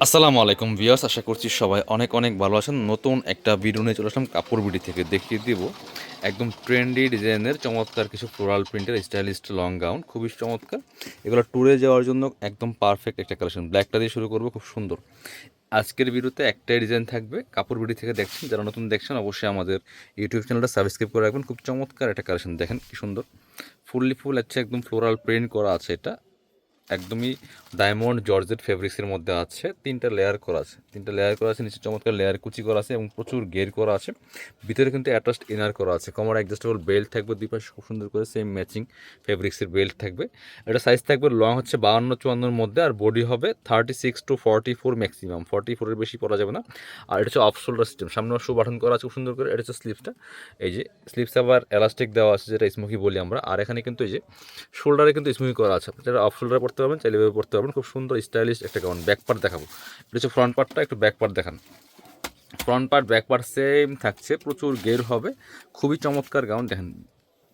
আসসালামু আলাইকুম ভিউয়ার্স, আশা করছি সবাই অনেক অনেক ভালো আছেন। নতুন একটা ভিডিও নিয়ে চলে আসলাম কাপড় বিডি থেকে। দেখিয়ে দিব একদম ট্রেন্ডি ডিজাইনের চমৎকার কিছু ফ্লোরাল প্রিন্টের স্টাইলিস্ট লং গাউন, খুবই চমৎকার। এগুলো ট্যুরে যাওয়ার জন্য একদম পারফেক্ট একটা কালেকশন। ব্ল্যাকটা দিয়ে শুরু করবো, খুব সুন্দর। আজকের ভিডিওতে একটাই ডিজাইন থাকবে। কাপড় বিডি থেকে দেখছেন, যারা নতুন দেখছেন অবশ্যই আমাদের ইউটিউব চ্যানেলটা সাবস্ক্রাইব করে রাখবেন। খুব চমৎকার একটা কালেকশন, দেখেন কি সুন্দর। ফুল আছে, একদম ফ্লোরাল প্রিন্ট করা আছে। এটা একদমই ডায়মন্ড জর্জেট ফেব্রিক্সের মধ্যে আছে। তিনটা লেয়ার করা আছে, নিচে চমৎকার লেয়ার কুচি করা আছে এবং প্রচুর গের করা আছে। ভিতরে কিন্তু অ্যাটাচড ইনার করা আছে। কমর অ্যাডজাস্টেবল বেল্ট থাকবে, দুই পাশে খুব সুন্দর করে সেম ম্যাচিং ফেব্রিক্সের বেল্ট থাকবে। এটা সাইজ থাকবে, লং হচ্ছে 52-54 মধ্যে, আর বডি হবে 36 to 44 ম্যাক্সিমাম। 44-এর বেশি পরা যাবে না। আর এটা হচ্ছে অফ শোল্ডার সিস্টেম, সামনে শো বাটন করা আছে খুব সুন্দর করে। এটা হচ্ছে স্লিভসটা, এই যে স্লিভস আবার এলাস্টিক দেওয়া আছে, যেটা স্মোকি বলি আমরা। আর এখানে কিন্তু এই যে শোল্ডারে কিন্তু স্মোকি করা আছে। যেটা অফ শোল্ডার পড়তে পারবেন, চাইলে এভাবে পড়তে পারবেন। খুব সুন্দর স্টাইলিশ একটা গাউন। ব্যাক পার্ট দেখাবো, এটা হচ্ছে ফ্রন্ট পার্টটা, একটু ব্যাক পার্ট দেখান। Front part back part same থাকছে, প্রচুর গের হবে, খুবই চমৎকার গাউন। দেখেন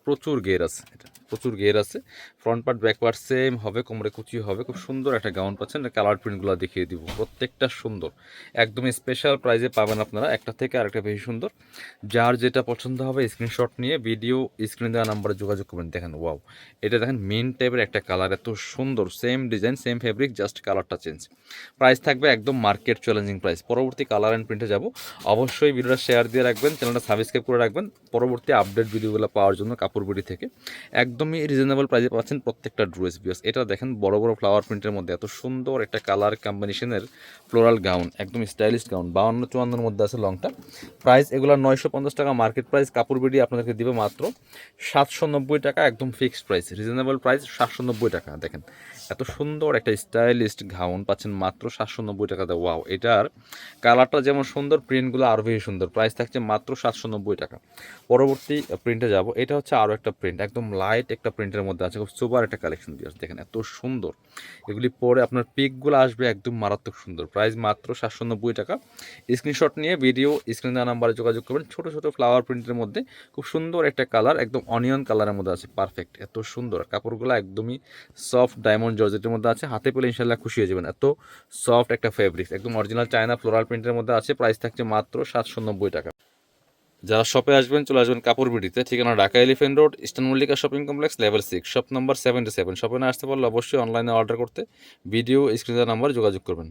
প্রচুর গের আছে, এটা প্রচুর গের আছে। Front part back part same হবে, কোমরে কুচি হবে। খুব সুন্দর একটা গাউন পাচ্ছেন। কালার প্রিন্টগুলো দেখিয়ে দিব, প্রত্যেকটা সুন্দর। একদম স্পেশাল প্রাইজে পাবেন আপনারা, একটা থেকে আরেকটা বেশি সুন্দর। যার যেটা পছন্দ হবে স্ক্রিনশট নিয়ে ভিডিও স্ক্রিনে দেওয়া নাম্বারে যোগাযোগ করবেন। দেখেন ওয়াও, এটা দেখেন মিন টাইপের একটা কালার, এত সুন্দর। Same design same fabric, just কালারটা চেঞ্জ। প্রাইস থাকবে একদম মার্কেট চ্যালেঞ্জিং প্রাইস। পরবর্তী কালার অ্যান্ড প্রিন্টে যাব। অবশ্যই ভিডিওটা শেয়ার দিয়ে রাখবেন, চ্যানেলটা সাবস্ক্রাইব করে রাখবেন পরবর্তী আপডেট ভিডিওগুলো পাওয়ার জন্য। কাপড় বিডি থেকে একদমই রিজনেবল প্রাইসে পাচ্ছেন প্রত্যেকটা ড্রেস বিয়াস। এটা দেখেন বড় বড় ফ্লাওয়ার প্রিন্টের মধ্যে এত সুন্দর একটা কালার কম্বিনেশনের ফ্লোরাল গাউন, একদম স্টাইলিশ গাউন। 52-54-এর মধ্যে আছে লংটা। প্রাইস এগুলো 950 টাকা মার্কেট প্রাইস। কাপড় বিডি আপনাদেরকে দিবে মাত্র 790 টাকা, একদম ফিক্সড প্রাইস, রিজনেবল প্রাইস 790 টাকা। দেখেন এত সুন্দর একটা স্টাইলিস্ট গাউন পাচ্ছেন মাত্র 790 টাকাতে। ওয়াও, এটার কালারটা যেমন সুন্দর, প্রিন্টগুলো আরও বেশি সুন্দর। প্রাইস থাকছে মাত্র 790 টাকা। পরবর্তী প্রিন্টে যাব। এটা হচ্ছে আরও একটা প্রিন্ট, একদম লাইট একটা প্রিন্টের মধ্যে আছে, খুব সুপার একটা কালেকশন দিয়ে দেখেন এত সুন্দর। এগুলি পরে আপনার পিকগুলো আসবে একদম মারাত্মক সুন্দর। প্রাইস মাত্র 790 টাকা। স্ক্রিনশট নিয়ে ভিডিও স্ক্রিনে দেওয়া নাম্বারে যোগাযোগ করবেন। ছোটো ছোটো ফ্লাওয়ার প্রিন্টের মধ্যে খুব সুন্দর একটা কালার, একদম অনিয়ন কালারের মধ্যে আছে, পারফেক্ট। এত সুন্দর কাপড়গুলো, একদমই সফট ডায়মন্ড জর্জেটের মধ্যে আছে। হাতে পেলে ইনশাল্লাহ খুশি হয়ে যাবেন, এত সফট একটা ফেব্রিক্স, একদম অরিজিনাল চায়না ফ্লোরাল প্রিন্টের মধ্যে আছে। প্রাইস থাকছে মাত্র 790 টাকা। যারা শপে আসবেন চলে আসবেন কাপড় বিডিতে। ঠিকানা Dhaka elephant road, eastern Mallika shopping complex, level 6, shop number 77। শপে না আসতে পারলে অবশ্যই অনলাইনে অর্ডার করতে ভিডিও স্ক্রিনের নাম্বার যোগাযোগ করবেন।